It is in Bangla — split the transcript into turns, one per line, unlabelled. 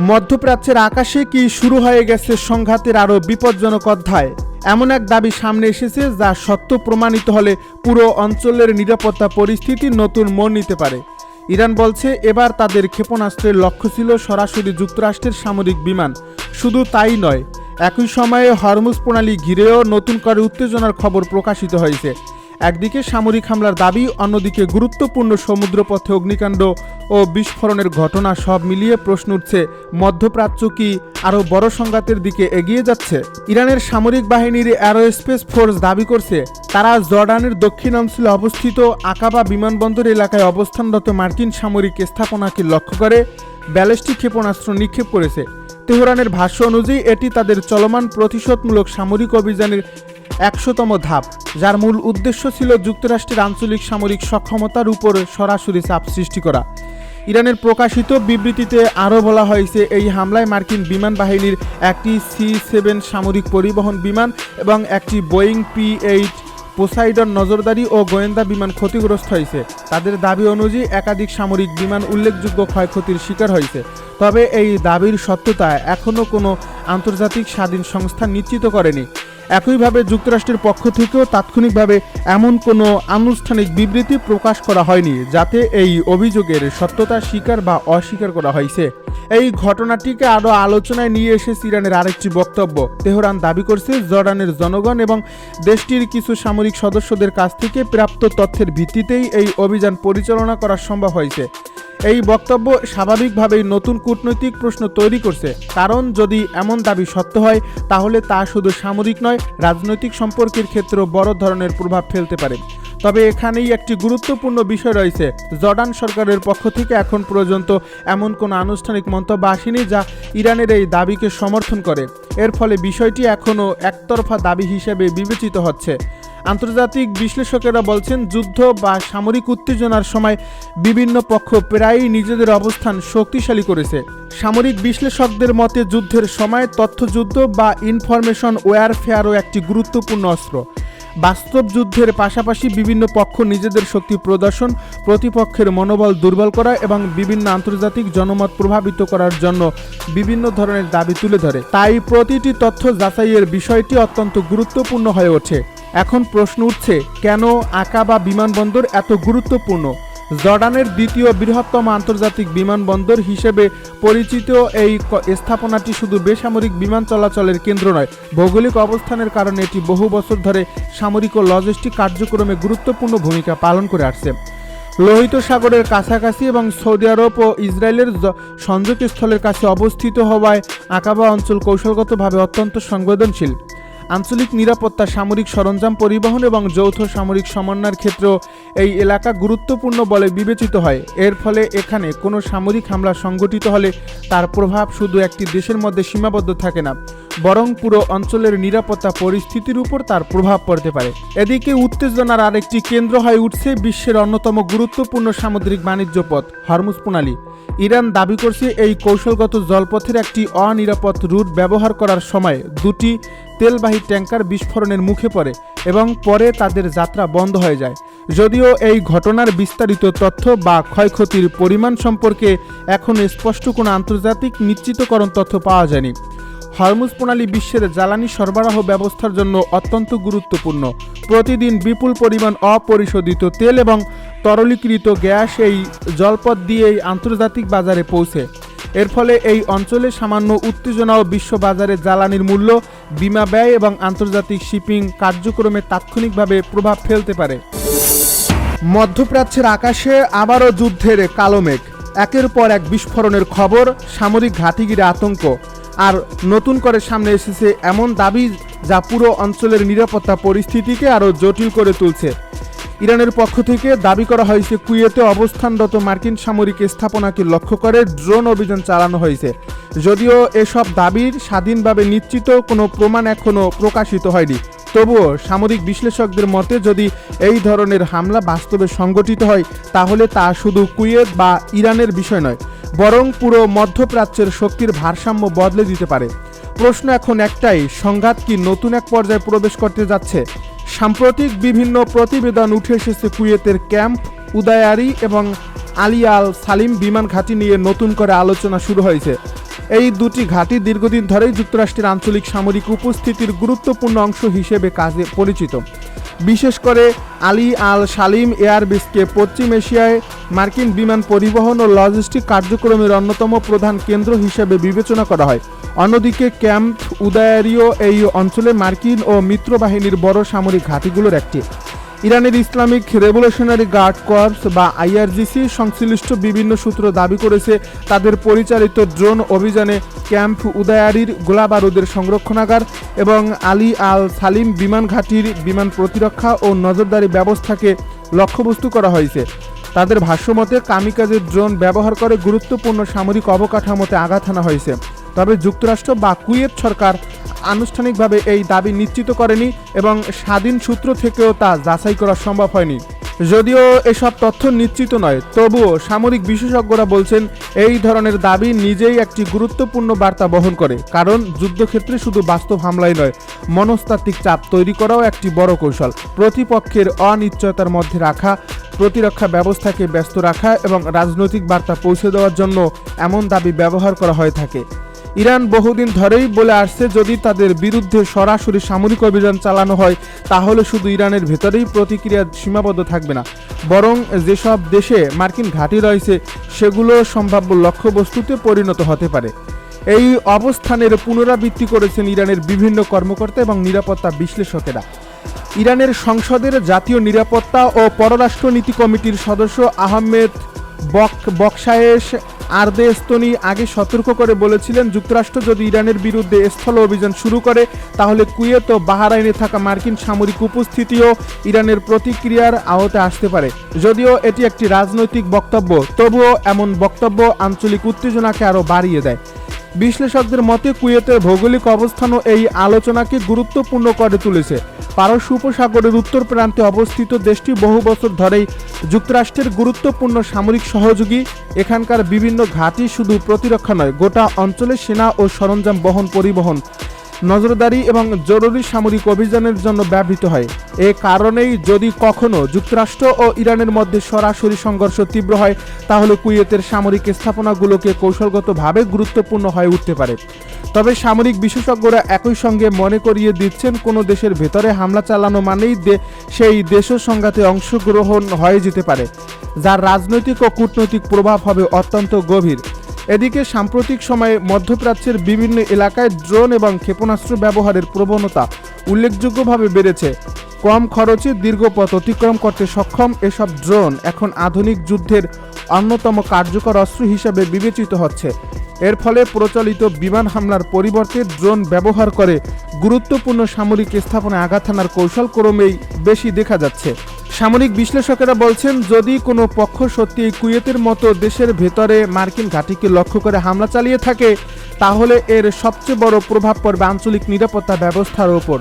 মধ্যপ্রাচ্যের আকাশে কি শুরু হয়ে গেছে সংঘাতের আরও বিপজ্জনক অধ্যায়? এমন এক দাবি সামনে এসেছে যা সত্য প্রমাণিত হলে পুরো অঞ্চলের নিরাপত্তা পরিস্থিতি নতুন মোড় নিতে পারে। ইরান বলছে এবার তাদের ক্ষেপণাস্ত্রের লক্ষ্য ছিল সরাসরি যুক্তরাষ্ট্রের সামরিক বিমান। শুধু তাই নয়, একই সময়ে হরমুজ প্রণালী ঘিরেও নতুন করে উত্তেজনার খবর প্রকাশিত হয়েছে। একদিকে সামরিক হামলার দাবি, অন্যদিকে গুরুত্বপূর্ণ সমুদ্রপথে অগ্নিকাণ্ড ও বিস্ফোরণের ঘটনা, সব মিলিয়ে প্রশ্ন উঠছে, মধ্যপ্রাচ্য কি আরও বড় সংঘাতের দিকে এগিয়ে যাচ্ছে? ইরানের সামরিক বাহিনীর অ্যারোস্পেস ফোর্স দাবি করছে তারা জর্ডানের দক্ষিণাঞ্চলে অবস্থিত আকাবা বিমানবন্দর এলাকায় অবস্থানরত মার্কিন সামরিক স্থাপনাকে লক্ষ্য করে ব্যালিস্টিক ক্ষেপণাস্ত্র নিক্ষেপ করেছে। তেহরানের ভাষ্য অনুযায়ী এটি তাদের চলমান প্রতিশোধমূলক সামরিক অভিযানের ১০০তম ধাপ, যার মূল উদ্দেশ্য ছিল যুক্তরাষ্ট্রের আঞ্চলিক সামরিক সক্ষমতার উপর সরাসরি চাপ সৃষ্টি করা। ইরানের প্রকাশিত বিবৃতিতে আরও বলা হয়েছে, এই হামলায় মার্কিন বিমান বাহিনীর একটি C-7 সামরিক পরিবহন বিমান এবং একটি বোয়িং P-8 পোসাইডন নজরদারি ও গোয়েন্দা বিমান ক্ষতিগ্রস্ত হয়েছে। তাদের দাবি অনুযায়ী একাধিক সামরিক বিমান উল্লেখযোগ্য ক্ষয়ক্ষতির শিকার হয়েছে। তবে এই দাবির সত্যতা এখনও কোনো আন্তর্জাতিক স্বাধীন সংস্থা নিশ্চিত করেনি। একইভাবে যুক্তরাষ্ট্রের পক্ষ থেকেও তাৎক্ষণিকভাবে এমন কোনো আনুষ্ঠানিক বিবৃতি প্রকাশ করা হয়নি যাতে এই অভিযোগের সত্যতা স্বীকার বা অস্বীকার করা হয়েছে। এই ঘটনাটিকে আরও আলোচনায় নিয়ে এসেছে ইরানের আরেকটি বক্তব্য। তেহরান দাবি করছে জর্ডানের জনগণ এবং দেশটির কিছু সামরিক সদস্যদের কাছ থেকে প্রাপ্ত তথ্যের ভিত্তিতেই এই অভিযান পরিচালনা করা সম্ভব হয়েছে। এই বক্তব্য স্বাভাবিকভাবেই নতুন কূটনৈতিক প্রশ্ন তৈরি করছে, কারণ যদি এমন দাবি সত্য হয় তাহলে তা শুধু সামরিক নয়, রাজনৈতিক সম্পর্কের ক্ষেত্রেও বড় ধরনের প্রভাব ফেলতে পারে। তবে এখানেই একটি গুরুত্বপূর্ণ বিষয় রয়েছে। জর্ডান সরকারের পক্ষ থেকে এখন পর্যন্ত এমন কোনো আনুষ্ঠানিক মন্তব্য আসেনি যা ইরানের এই দাবিকে সমর্থন করে। এর ফলে বিষয়টি এখনও একতরফা দাবি হিসেবে বিবেচিত হচ্ছে। আন্তর্জাতিক বিশ্লেষকেরা বলছেন, যুদ্ধ বা সামরিক উত্তেজনার সময় বিভিন্ন পক্ষ প্রায়ই নিজেদের অবস্থান শক্তিশালী করেছে। সামরিক বিশ্লেষকদের মতে যুদ্ধের সময় তথ্যযুদ্ধ বা ইনফরমেশন ওয়ারফেয়ারও একটি গুরুত্বপূর্ণ অস্ত্র। বাস্তব যুদ্ধের পাশাপাশি বিভিন্ন পক্ষ নিজেদের শক্তি প্রদর্শন, প্রতিপক্ষের মনোবল দুর্বল করা এবং বিভিন্ন আন্তর্জাতিক জনমত প্রভাবিত করার জন্য বিভিন্ন ধরনের দাবি তুলে ধরে। তাই প্রতিটি তথ্য যাচাইয়ের বিষয়টি অত্যন্ত গুরুত্বপূর্ণ হয়ে ওঠে। এখন প্রশ্ন উঠছে, কেন আকাবা বিমানবন্দর এত গুরুত্বপূর্ণ? জর্ডানের দ্বিতীয় বৃহত্তম আন্তর্জাতিক বিমানবন্দর হিসেবে পরিচিত এই স্থাপনাটি শুধু বেসামরিক বিমান চলাচলের কেন্দ্র নয়, ভৌগোলিক অবস্থানের কারণে এটি বহু বছর ধরে সামরিক ও লজিস্টিক কার্যক্রমে গুরুত্বপূর্ণ ভূমিকা পালন করে আসছে। লোহিত সাগরের কাছাকাছি এবং সৌদি আরব ও ইসরায়েলের সংযোগস্থলের কাছে অবস্থিত হওয়ায় আকাবা অঞ্চল কৌশলগতভাবে অত্যন্ত সংবেদনশীল। আঞ্চলিক নিরাপত্তা, সামরিক সরঞ্জাম পরিবহন এবং যৌথ সামরিক সমন্বয়ের ক্ষেত্রেও এই এলাকা গুরুত্বপূর্ণ বলে বিবেচিত হয়। এর ফলে এখানে কোনো সামরিক হামলা সংঘটিত হলে তার প্রভাব শুধু একটি দেশের মধ্যে সীমাবদ্ধ থাকে না, বরং পুরো অঞ্চলের নিরাপত্তা পরিস্থিতির উপর তার প্রভাব পড়তে পারে। এদিকে উত্তেজনার আরেকটি কেন্দ্র হয়ে উঠছে বিশ্বের অন্যতম গুরুত্বপূর্ণ সামুদ্রিক বাণিজ্য পথ হরমুজ প্রণালী। ইরান দাবি করছে এই কৌশলগত জলপথের একটি অনিরাপদ রুট ব্যবহার করার সময় দুটি তেলবাহী ট্যাঙ্কার বিস্ফোরণের মুখে পড়ে এবং পরে তাদের যাত্রা বন্ধ হয়ে যায়। যদিও এই ঘটনার বিস্তারিত তথ্য বা ক্ষয়ক্ষতির পরিমাণ সম্পর্কে এখনও স্পষ্ট কোনো আন্তর্জাতিক নিশ্চিতকরণ তথ্য পাওয়া যায়নি। হরমুজ প্রণালী বিশ্বের জ্বালানি সরবরাহ ব্যবস্থার জন্য অত্যন্ত গুরুত্বপূর্ণ। প্রতিদিন বিপুল পরিমাণ অপরিশোধিত তেল এবং তরলীকৃত গ্যাস এই জলপথ দিয়েই আন্তর্জাতিক বাজারে পৌঁছে। এর ফলে এই অঞ্চলে সামান্য উত্তেজনাও বিশ্ব বাজারে জ্বালানির মূল্য, বিমা ব্যয় এবং আন্তর্জাতিক শিপিং কার্যক্রমে তাৎক্ষণিকভাবে প্রভাব ফেলতে পারে। মধ্যপ্রাচ্যের আকাশে আবারও যুদ্ধের কালো মেঘ। একের পর এক বিস্ফোরণের খবর, সামরিক ঘাঁটি ঘিরে আতঙ্ক, আর নতুন করে সামনে এসেছে এমন দাবি যা পুরো অঞ্চলের নিরাপত্তা পরিস্থিতিকে আরও জটিল করে তুলছে। ইরানের পক্ষ থেকে দাবি করা হয়েছে কুয়েতে অবস্থানরত মার্কিন সামরিক স্থাপনাকে লক্ষ্য করে ড্রোন অভিযান চালানো হয়েছে। যদিও এসব দাবির স্বাধীনভাবে নিশ্চিত কোনো প্রমাণ এখনও প্রকাশিত হয়নি, তবুও সামরিক বিশ্লেষকদের মতে যদি এই ধরনের হামলা বাস্তবে সংঘটিত হয় তাহলে তা শুধু কুয়েত বা ইরানের বিষয় নয়, বরং পুরো মধ্যপ্রাচ্যের শক্তির ভারসাম্য বদলে দিতে পারে। প্রশ্ন এখন একটাই, সংঘাত কি নতুন এক পর্যায়ে প্রবেশ করতে যাচ্ছে? সাম্প্রতিক বিভিন্ন প্রতিবেদন উঠে এসেছে কুয়েতের ক্যাম্প উদায়ারি এবং আলী আল সালিম বিমান ঘাঁটি নিয়ে নতুন করে আলোচনা শুরু হয়েছে। এই দুটি ঘাঁটি দীর্ঘদিন ধরেই যুক্তরাষ্ট্রের আঞ্চলিক সামরিক উপস্থিতির গুরুত্বপূর্ণ অংশ হিসেবে কাজে পরিচিত। বিশেষ করে আলী আল সালিম এয়ারবেসকে পশ্চিম এশিয়ায় মার্কিন বিমান পরিবহন ও লজিস্টিক কার্যক্রমের অন্যতম প্রধান কেন্দ্র হিসেবে বিবেচনা করা হয়। অন্যদিকে ক্যাম্প উদায়ারিও এই অঞ্চলে মার্কিন ও মিত্র বাহিনীর বড় সামরিক ঘাঁটিগুলোর একটি। ইরানের ইসলামিক রেভলিউশনারি গার্ড কর্পস বা আইআরজিসি সংশ্লিষ্ট বিভিন্ন সূত্র দাবি করেছে তাদের পরিচালিত ড্রোন অভিযানে ক্যাম্প উদায়ারির গোলাবারুদের সংরক্ষণাগার এবং আলী আল সালিম বিমান ঘাঁটির বিমান প্রতিরক্ষা ও নজরদারি ব্যবস্থাকে লক্ষ্যবস্তু করা হয়েছে। তাদের ভাষ্যমতে কামিকাজে ড্রোন ব্যবহার করে গুরুত্বপূর্ণ সামরিক অবকাঠামোতে আঘাত হানা হয়েছে। তবে যুক্তরাষ্ট্র বা কুয়েত সরকার আনুষ্ঠানিকভাবে এই দাবি নিশ্চিত করেনি এবং স্বাধীন সূত্র থেকেও তা যাচাই করা সম্ভব হয়নি। যদিও এসব তথ্য নিশ্চিত নয়, তবুও সামরিক বিশেষজ্ঞরা বলছেন এই ধরনের দাবি নিজেই একটি গুরুত্বপূর্ণ বার্তা বহন করে, কারণ যুদ্ধক্ষেত্রে শুধু বাস্তব হামলাই নয়, মনস্তাত্ত্বিক চাপ তৈরি করাও একটি বড় কৌশল। প্রতিপক্ষের অনিশ্চয়তার মধ্যে রাখা, প্রতিরক্ষা ব্যবস্থাকে ব্যস্ত রাখা এবং রাজনৈতিক বার্তা পৌঁছে দেওয়ার জন্য এমন দাবি ব্যবহার করা হয়ে থাকে। ইরান বহুদিন ধরেই বলে আসছে যদি তাদের বিরুদ্ধে সরাসরি সামরিক অভিযান চালানো হয় তাহলে শুধু ইরানের ভেতরেই প্রতিক্রিয়া সীমাবদ্ধ থাকবে না, বরং যেসব দেশে মার্কিন ঘাঁটি রয়েছে সেগুলো সম্ভাব্য লক্ষ্যবস্তুতে পরিণত হতে পারে। এই অবস্থানের পুনরাবৃত্তি করেছেন ইরানের বিভিন্ন কর্মকর্তা এবং নিরাপত্তা বিশ্লেষকেরা। ইরানের সংসদের জাতীয় নিরাপত্তা ও পররাষ্ট্রনীতি কমিটির সদস্য আহমেদ বকশায়েশ আরদেস্তনি আগে সতর্ক করে বলেছিলেন যুক্তরাষ্ট্র যদি ইরানের বিরুদ্ধে স্থল অভিযান শুরু করে তাহলে কুয়েত ও বাহরাইনে থাকা মার্কিন সামরিক উপস্থিতিও ইরানের প্রতিক্রিয়ার আওতায় আসতে পারে। যদিও এটি একটি রাজনৈতিক বক্তব্য, তবুও এমন বক্তব্য আঞ্চলিক উত্তেজনাকে আরও বাড়িয়ে দেয়। বিশ্লেষকদের মতে কুয়েতের ভৌগোলিক অবস্থানও এই আলোচনাকে গুরুত্বপূর্ণ করে তুলেছে। পারস্য উপসাগরের উত্তর প্রান্তে অবস্থিত দেশটি বহু বছর ধরেই যুক্তরাষ্ট্রের গুরুত্বপূর্ণ সামরিক সহযোগী। এখানকার বিভিন্ন ঘাঁটি শুধু প্রতিরক্ষা নয়, গোটা অঞ্চলে সেনা ও সরঞ্জাম পরিবহন, নজরদারি এবং জরুরি সামরিক অভিযানের জন্য ব্যবহৃত হয়। এ কারণেই যদি কখনো যুক্তরাষ্ট্র ও ইরানের মধ্যে সরাসরি সংঘর্ষ তীব্র হয় তাহলে কুয়েতের সামরিক স্থাপনাগুলোকে কৌশলগতভাবে গুরুত্বপূর্ণ হয়ে উঠতে পারে। তবে সামরিক বিশেষজ্ঞরা একই সঙ্গে মনে করিয়ে দিচ্ছেন কোনো দেশের ভেতরে হামলা চালানো মানেই সেই দেশের সংঘাতে অংশগ্রহণ হয়ে যেতে পারে, যার রাজনৈতিক ও কূটনৈতিক প্রভাব হবে অত্যন্ত গভীর। এদিকে সাম্প্রতিক সময়ে মধ্যপ্রাচ্যের বিভিন্ন এলাকায় ড্রোন এবং ক্ষেপণাস্ত্র ব্যবহারের প্রবণতা উল্লেখযোগ্যভাবে বেড়েছে। কম খরচে দীর্ঘ পথ অতিক্রম করতে সক্ষম এসব ড্রোন এখন আধুনিক যুদ্ধের অন্যতম কার্যকর অস্ত্র হিসেবে বিবেচিত হচ্ছে। এর ফলে প্রচলিত বিমান হামলার পরিবর্তে ড্রোন ব্যবহার করে গুরুত্বপূর্ণ সামরিক স্থাপনায় আঘাত হানার কৌশল ক্রমেই বেশি দেখা যাচ্ছে। সামরিক বিশ্লেষকেরা বলছেন যদি কোনো পক্ষ সত্যি কুয়েতের মতো দেশের ভেতরে মার্কিন ঘাঁটিকে লক্ষ্য করে হামলা চালিয়ে থাকে তাহলে এর সবচেয়ে বড় প্রভাব পড়বে আঞ্চলিক নিরাপত্তা ব্যবস্থার ওপর।